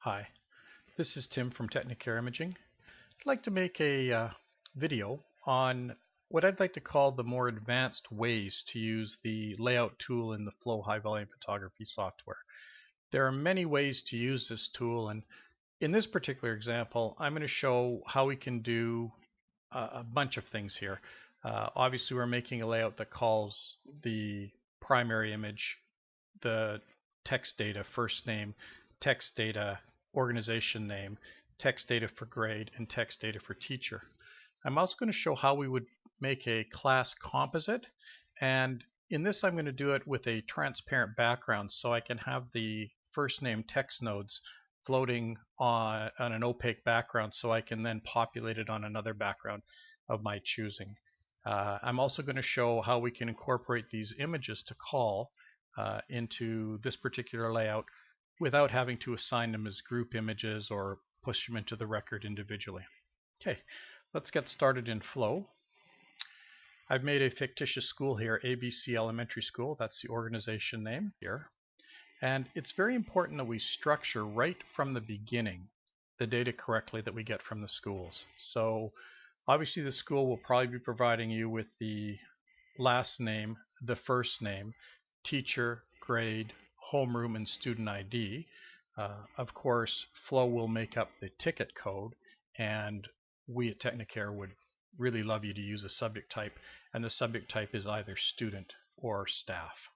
Hi, this is Tim from Technicare Imaging. I'd like to make a video on what I'd like to call the more advanced ways to use the layout tool in the Flow high volume photography software. There are many ways to use this tool, and in this particular example, I'm going to show how we can do a bunch of things here. Obviously, we're making a layout that calls the primary image the text data, first name, text data, organization name, text data for grade, and text data for teacher. I'm also going to show how we would make a class composite. And in this, I'm going to do it with a transparent background so I can have the first name text nodes floating on an opaque background so I can then populate it on another background of my choosing. I'm also going to show how we can incorporate these images to call into this particular layout without having to assign them as group images or push them into the record individually. Okay, let's get started in Flow. I've made a fictitious school here, ABC Elementary School. That's the organization name here. And it's very important that we structure right from the beginning the data correctly that we get from the schools. So obviously the school will probably be providing you with the last name, the first name, teacher, grade, homeroom, and student ID. Of course, Flow will make up the ticket code, and we at Technicare would really love you to use a subject type, and the subject type is either student or staff.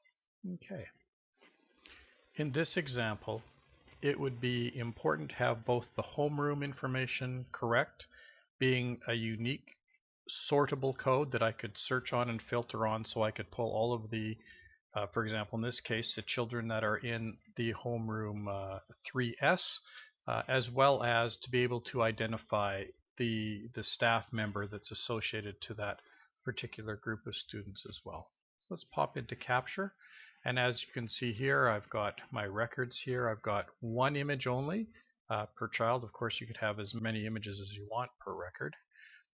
Okay. In this example, it would be important to have both the homeroom information correct, being a unique sortable code that I could search on and filter on so I could pull all of the for example, in this case, the children that are in the homeroom 3S, as well as to be able to identify the staff member that's associated to that particular group of students as well. So let's pop into Capture. And as you can see here, I've got my records here. I've got one image only per child. Of course, you could have as many images as you want per record.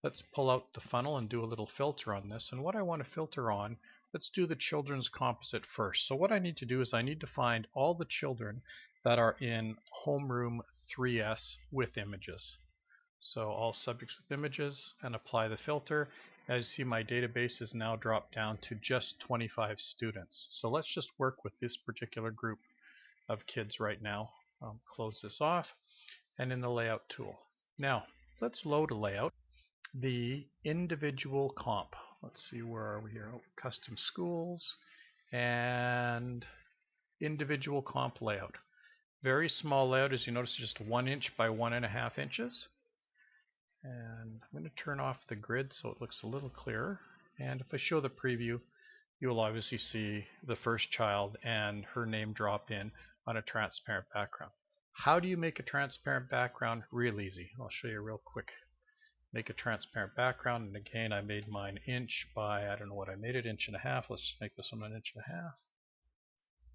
Let's pull out the funnel and do a little filter on this. And what I want to filter on, let's do the children's composite first. So what I need to do is I need to find all the children that are in homeroom 3S with images. So all subjects with images, and apply the filter. As you see, my database is now dropped down to just 25 students. So let's just work with this particular group of kids right now. I'll close this off, and in the layout tool. Now, let's load a layout. The individual comp. Let's see, where are we here? Oh, custom schools and individual comp layout. Very small layout, as you notice, just 1 inch by 1.5 inches. And I'm going to turn off the grid so it looks a little clearer. And if I show the preview, you'll obviously see the first child and her name drop in on a transparent background. How do you make a transparent background? Real easy. I'll show you real quick. Make a transparent background, and again I made mine inch by, I don't know what I made it, 1.5 inches. Let's just make this one 1.5 inches.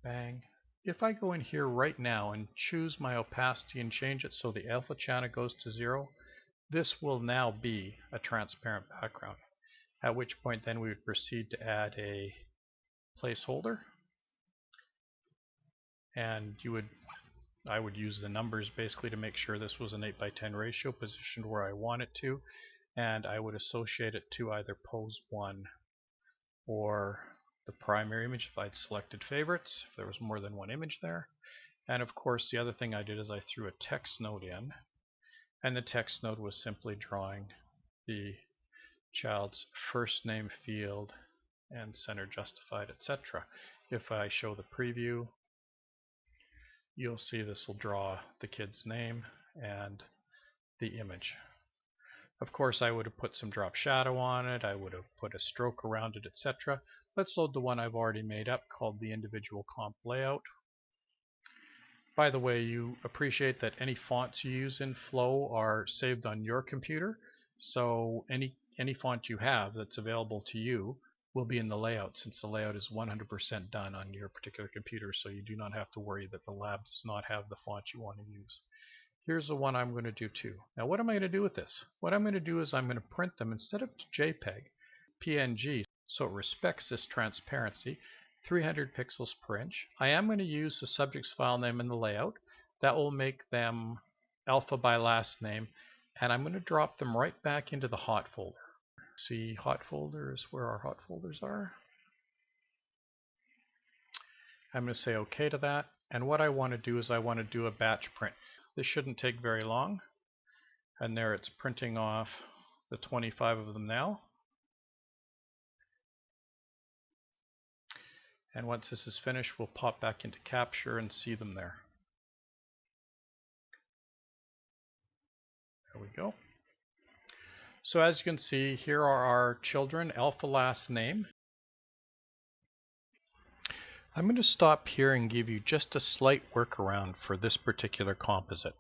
Bang. If I go in here right now and choose my opacity and change it so the alpha channel goes to 0, this will now be a transparent background, at which point then we would proceed to add a placeholder, and I would use the numbers basically to make sure this was an 8:10 ratio positioned where I want it to, and I would associate it to either pose 1 or the primary image if I'd selected favorites, if there was more than one image there. And of course, the other thing I did is I threw a text node in, and the text node was simply drawing the child's first name field and center justified, etc. If I show the preview, you'll see this will draw the kid's name and the image. Of course, I would have put some drop shadow on it, I would have put a stroke around it, etc. Let's load the one I've already made up called the individual comp layout. By the way, you appreciate that any fonts you use in Flow are saved on your computer, so any font you have that's available to you will be in the layout, since the layout is 100% done on your particular computer, so you do not have to worry that the lab does not have the font you want to use. Here's the one I'm going to do too. Now what am I going to do with this? What I'm going to do is I'm going to print them instead of JPEG, PNG, so it respects this transparency, 300 pixels per inch. I am going to use the subject's file name in the layout. That will make them alpha by last name, and I'm going to drop them right back into the hot folder. See hot folders, where our hot folders are. I'm going to say OK to that, and what I want to do is I want to do a batch print. This shouldn't take very long, and there it's printing off the 25 of them now. And once this is finished, we'll pop back into Capture and see them there. There we go. So as you can see, here are our children, alpha last name. I'm going to stop here and give you just a slight workaround for this particular composite.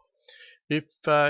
If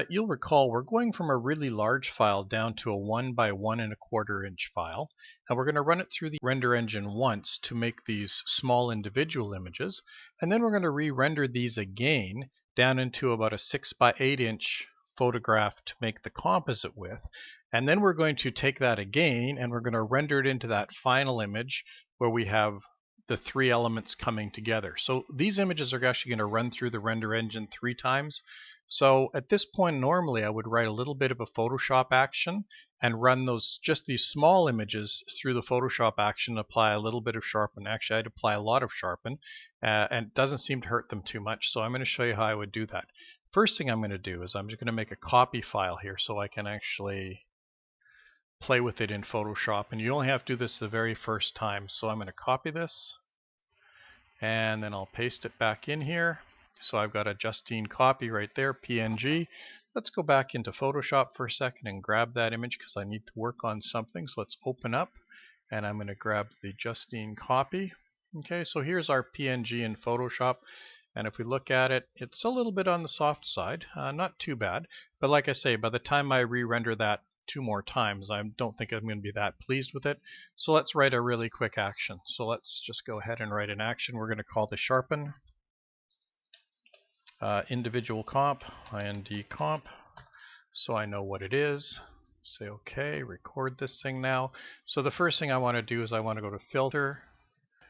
you'll recall, we're going from a really large file down to a 1 by 1 1/4 inch file, and we're going to run it through the render engine once to make these small individual images, and then we're going to re-render these again down into about a 6 by 8 inch photograph to make the composite with, and then we're going to take that again and we're going to render it into that final image where we have the 3 elements coming together. So these images are actually going to run through the render engine 3 times. So at this point, normally I would write a little bit of a Photoshop action and run just these small images through the Photoshop action, apply a little bit of sharpen. Actually, I'd apply a lot of sharpen, and it doesn't seem to hurt them too much. So I'm going to show you how I would do that. First thing I'm going to do is I'm just going to make a copy file here so I can actually play with it in Photoshop. And you only have to do this the very first time. So I'm going to copy this, and then I'll paste it back in here. So I've got a Justine copy right there, PNG. Let's go back into Photoshop for a second and grab that image because I need to work on something. So let's open up, and I'm going to grab the Justine copy. Okay, so here's our PNG in Photoshop. And if we look at it, it's a little bit on the soft side, not too bad. But like I say, by the time I re-render that 2 more times, I don't think I'm going to be that pleased with it. So let's write a really quick action. So let's just go ahead and write an action. We're going to call this sharpen. Individual comp, IND comp, so I know what it is. Say OK, record this thing now. So the first thing I want to do is I want to go to Filter,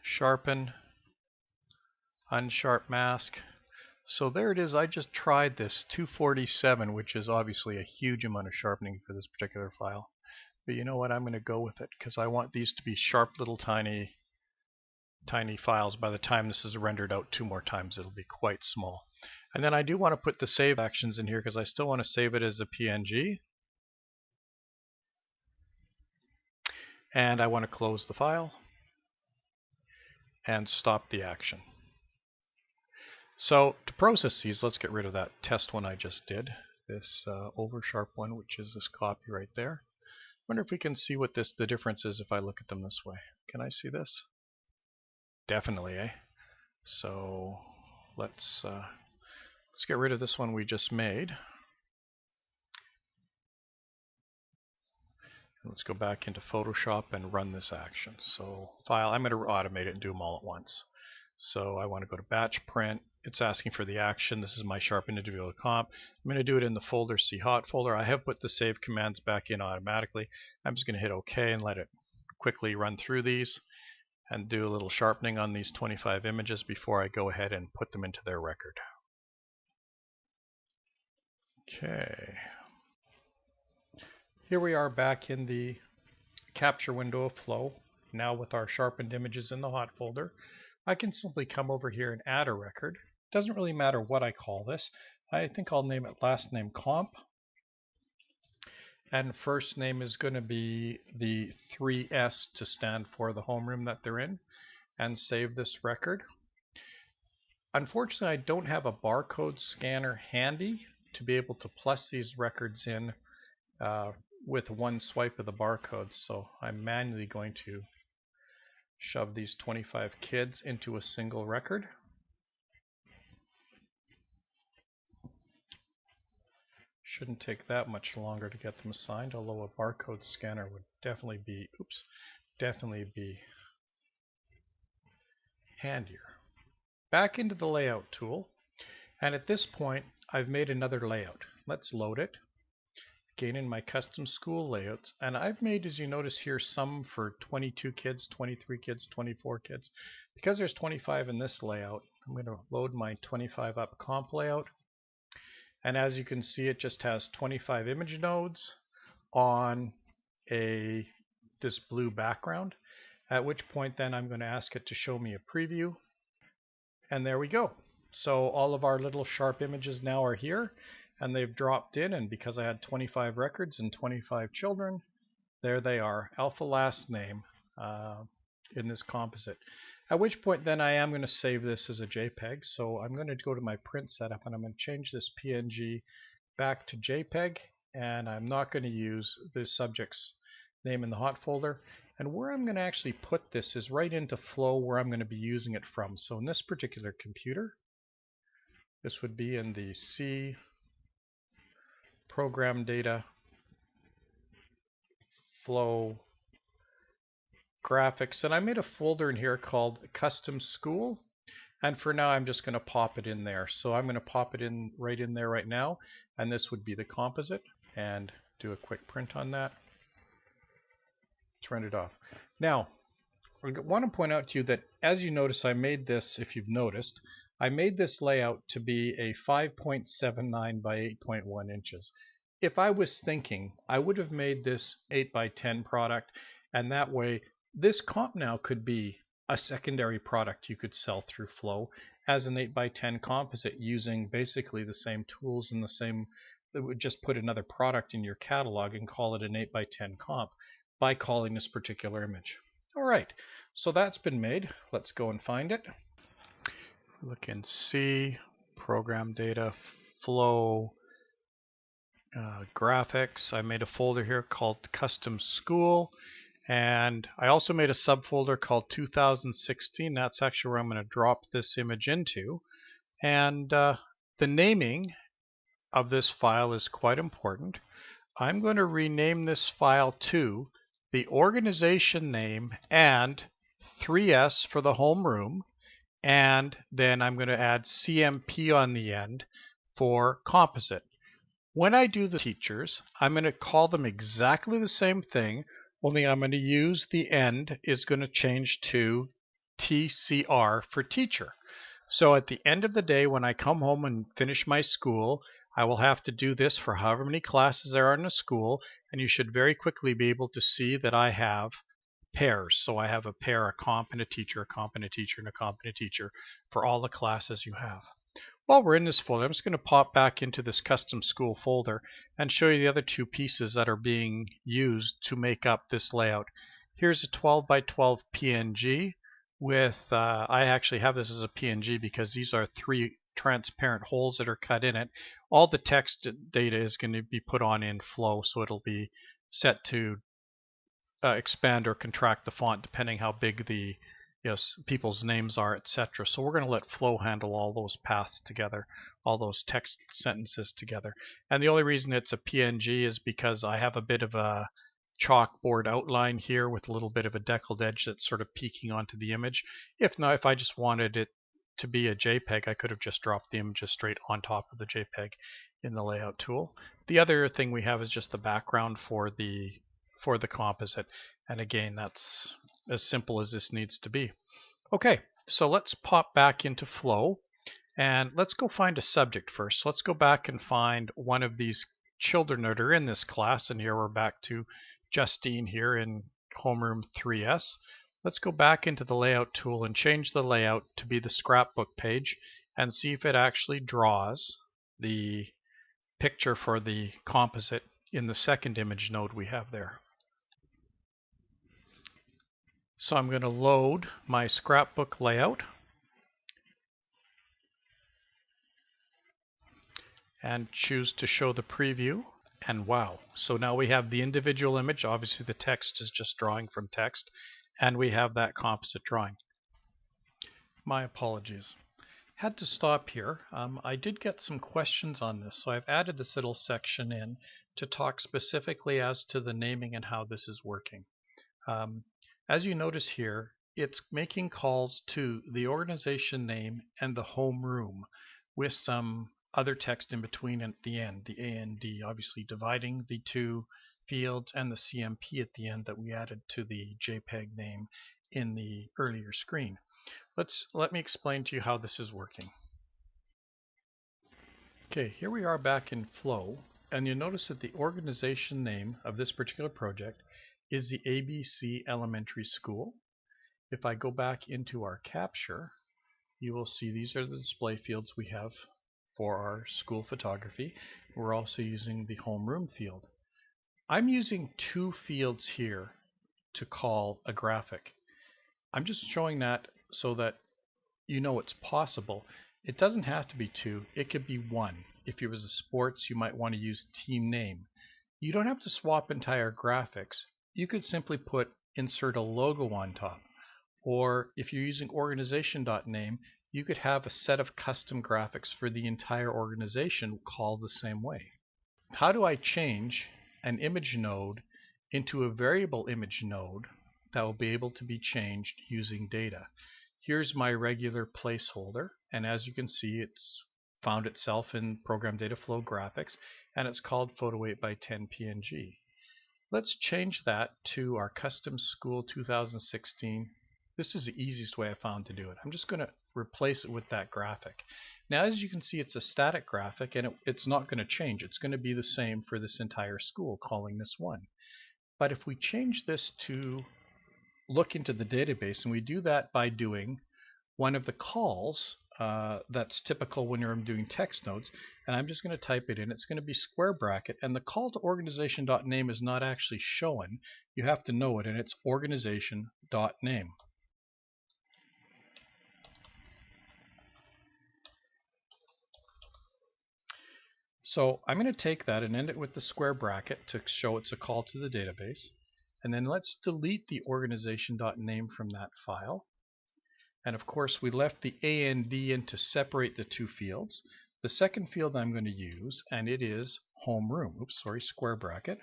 Sharpen, Unsharp Mask. So there it is. I just tried this 247, which is obviously a huge amount of sharpening for this particular file. But you know what? I'm going to go with it because I want these to be sharp little tiny files. By the time this is rendered out 2 more times, it'll be quite small. And then I do want to put the save actions in here because I still want to save it as a PNG. And I want to close the file and stop the action. So to process these, let's get rid of that test one I just did, this oversharp one, which is this copy right there. I wonder if we can see what the difference is if I look at them this way. Can I see this? Definitely, eh? So let's get rid of this one we just made. Let's go back into Photoshop and run this action. So file, I'm going to automate it and do them all at once. So I want to go to batch print. It's asking for the action. This is my sharpen individual comp. I'm going to do it in the folder C hot folder. I have put the save commands back in automatically. I'm just going to hit OK and let it quickly run through these and do a little sharpening on these 25 images before I go ahead and put them into their record. Okay. Here we are back in the capture window of Flow, now with our sharpened images in the hot folder. I can simply come over here and add a record. Doesn't really matter what I call this. I think I'll name it last name comp. And first name is going to be the 3S to stand for the homeroom that they're in, and save this record. Unfortunately, I don't have a barcode scanner handy to be able to plus these records in with one swipe of the barcode, so I'm manually going to shove these 25 kids into a single record. Shouldn't take that much longer to get them assigned, although a barcode scanner would definitely be, handier. Back into the layout tool, and at this point I've made another layout. Let's load it. Again in my custom school layouts, and I've made, as you notice here, some for 22 kids, 23 kids, 24 kids. Because there's 25 in this layout, I'm going to load my 25 up comp layout. And as you can see, it just has 25 image nodes on this blue background, at which point then I'm going to ask it to show me a preview. And there we go. So all of our little sharp images now are here, and they've dropped in, and because I had 25 records and 25 children, there they are, alpha last name in this composite. At which point then I am going to save this as a JPEG. So I'm going to go to my print setup, and I'm going to change this PNG back to JPEG, and I'm not going to use the subject's name in the hot folder. And where I'm going to actually put this is right into Flow, where I'm going to be using it from. So in this particular computer, this would be in the C program data Flow graphics. And I made a folder in here called Custom School. And for now, I'm just going to pop it in there. So I'm going to pop it in right in there right now. And this would be the composite. And do a quick print on that. Turn it off. Now, I want to point out to you that as you notice, I made this, if you've noticed, I made this layout to be a 5.79 by 8.1 inches. If I was thinking, I would have made this 8 by 10 product, and that way this comp now could be a secondary product you could sell through Flow as an 8 by 10 composite using basically the same tools and the same, that would just put another product in your catalog and call it an 8 by 10 comp by calling this particular image. All right, so that's been made. Let's go and find it. Look and see, program data, Flow, graphics. I made a folder here called Custom School, and I also made a subfolder called 2016. That's actually where I'm going to drop this image into. And the naming of this file is quite important. I'm going to rename this file to the organization name and 3S for the homeroom, and then I'm going to add CMP on the end for composite. When I do the teachers, I'm going to call them exactly the same thing, only I'm going to use the end is going to change to TCR for teacher. So at the end of the day, when I come home and finish my school, I will have to do this for however many classes there are in a school, and you should very quickly be able to see that I have pairs. So I have a pair, a comp and a teacher, a comp and a teacher, and a comp and a teacher for all the classes you have. While we're in this folder, I'm just going to pop back into this custom school folder and show you the other two pieces that are being used to make up this layout. Here's a 12 by 12 PNG with, I actually have this as a PNG because these are 3 transparent holes that are cut in it. All the text data is going to be put on in Flow, so it'll be set to expand or contract the font depending how big the people's names are, etc. So we're going to let Flow handle all those paths together, all those text sentences together. And the only reason it's a PNG is because I have a bit of a chalkboard outline here with a little bit of a deckled edge that's sort of peeking onto the image. If not, if I just wanted it to be a JPEG, I could have just dropped the images straight on top of the JPEG in the layout tool. The other thing we have is just the background for the composite, and again, that's as simple as this needs to be. Okay, so let's pop back into Flow and let's go find a subject first. So let's go back and find one of these children that are in this class, and here we're back to Justine here in homeroom 3S. Let's go back into the layout tool and change the layout to be the scrapbook page and see if it actually draws the picture for the composite in the second image node we have there. So I'm going to load my scrapbook layout and choose to show the preview, and wow, so now we have the individual image. Obviously the text is just drawing from text, and we have that composite drawing. My apologies. Had to stop here. I did get some questions on this, so I've added this little section in to talk specifically as to the naming and how this is working. As you notice here, it's making calls to the organization name and the homeroom with some other text in between at the end, the AND, obviously dividing the two fields, and the CMP at the end that we added to the JPEG name in the earlier screen. Let me explain to you how this is working. Okay, here we are back in Flow, and you'll notice that the organization name of this particular project is the ABC Elementary School. If I go back into our capture, you will see these are the display fields we have for our school photography. We're also using the homeroom field. I'm using two fields here to call a graphic. I'm just showing that so that you know it's possible. It doesn't have to be two, it could be one. If it was a sports, you might want to use team name. You don't have to swap entire graphics. You could simply insert a logo on top. Or if you're using organization.name, you could have a set of custom graphics for the entire organization called the same way. How do I change an image node into a variable image node that will be able to be changed using data? Here's my regular placeholder, and as you can see, it's found itself in Program Data Flow Graphics, and it's called Photo 8x10 PNG. Let's change that to our custom school 2016. This is the easiest way I found to do it. I'm just going to replace it with that graphic. Now, as you can see, it's a static graphic, and it's not going to change. It's going to be the same for this entire school, calling this one. But if we change this to look into the database, and we do that by doing one of the calls that's typical when you're doing text nodes, and I'm just going to type it in. It's going to be square bracket, and the call to organization.name is not actually shown. You have to know it, and it's organization.name. So I'm going to take that and end it with the square bracket to show it's a call to the database. And then let's delete the organization.name from that file. And of course, we left the A and D in to separate the two fields. The second field I'm going to use, and it is homeroom. Square bracket.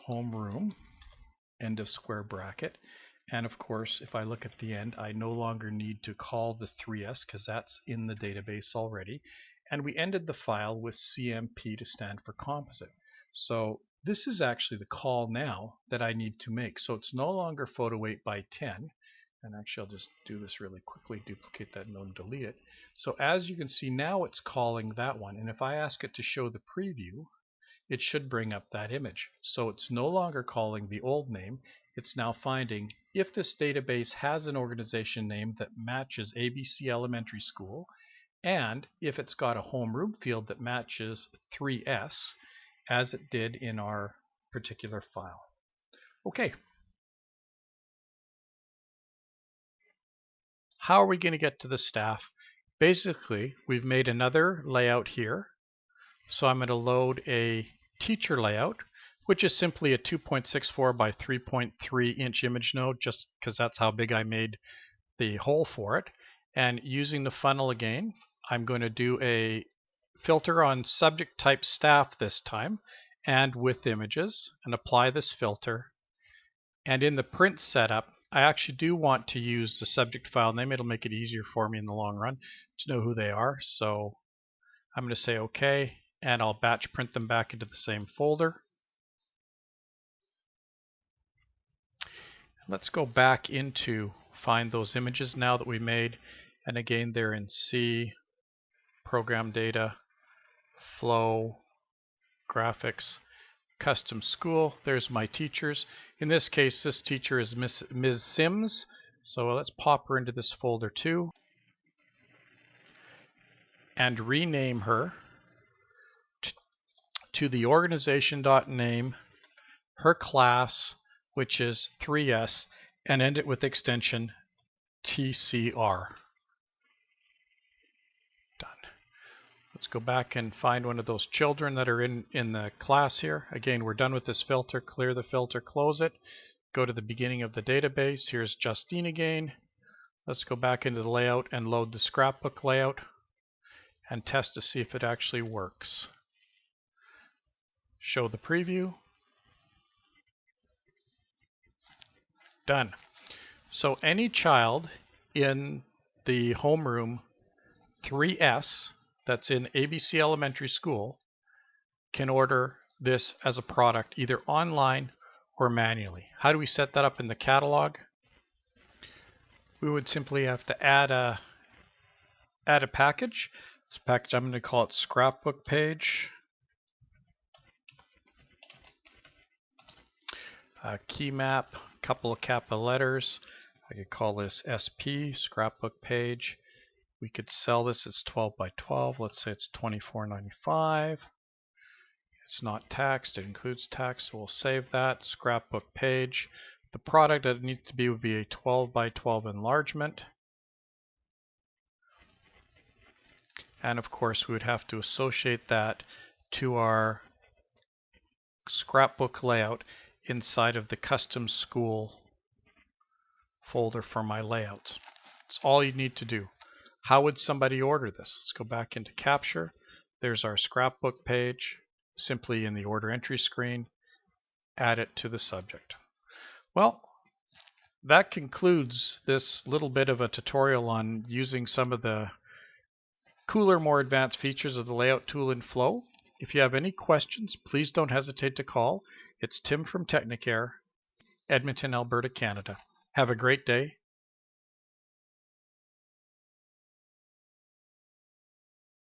Homeroom, end of square bracket. And of course, if I look at the end, I no longer need to call the 3S because that's in the database already. And we ended the file with CMP to stand for composite. So this is actually the call now that I need to make. So it's no longer photo 8x10. And actually, I'll just do this really quickly, duplicate that node and delete it. So as you can see, now it's calling that one. And if I ask it to show the preview, it should bring up that image. So it's no longer calling the old name. It's now finding if this database has an organization name that matches ABC Elementary School, and if it's got a homeroom field that matches 3S, as it did in our particular file. Okay. How are we going to get to the staff? Basically, we've made another layout here. So I'm going to load a teacher layout, which is simply a 2.64 by 3.3 inch image node, just because that's how big I made the hole for it. And using the funnel again, I'm going to do a filter on subject type staff this time, and with images, and apply this filter. And in the print setup, I actually do want to use the subject file name. It'll make it easier for me in the long run to know who they are. So I'm going to say OK, and I'll batch print them back into the same folder. Let's go back into find those images now that we made. And again, they're in C, Program Data, Flow, Graphics, Custom School. There's my teachers. In this case, this teacher is Ms. Sims. So let's pop her into this folder too. And rename her to the organization.name, her class, which is 3S, and end it with extension TCR. Done. Let's go back and find one of those children that are in the class here. Again, we're done with this filter. Clear the filter, close it. Go to the beginning of the database. Here's Justine again. Let's go back into the layout and load the scrapbook layout and test to see if it actually works. Show the preview. Done. So any child in the homeroom 3S that's in ABC Elementary School can order this as a product either online or manually. How do we set that up in the catalog? we would simply have to add a package. This package, I'm going to call it scrapbook page. Key map, a couple of capital letters. I could call this SP, scrapbook page. We could sell this as 12 by 12. Let's say it's $24.95. It's not taxed, it includes tax, so we'll save that. Scrapbook page. The product that it needs to be would be a 12 by 12 enlargement. And of course, we would have to associate that to our scrapbook layout inside of the custom school folder for my layouts. It's all you need to do. How would somebody order this? Let's go back into Capture. There's our scrapbook page. Simply in the order entry screen, add it to the subject. Well, that concludes this little bit of a tutorial on using some of the cooler, more advanced features of the layout tool in Flow. If you have any questions, please don't hesitate to call. It's Tim from Technicare, Edmonton, Alberta, Canada. Have a great day.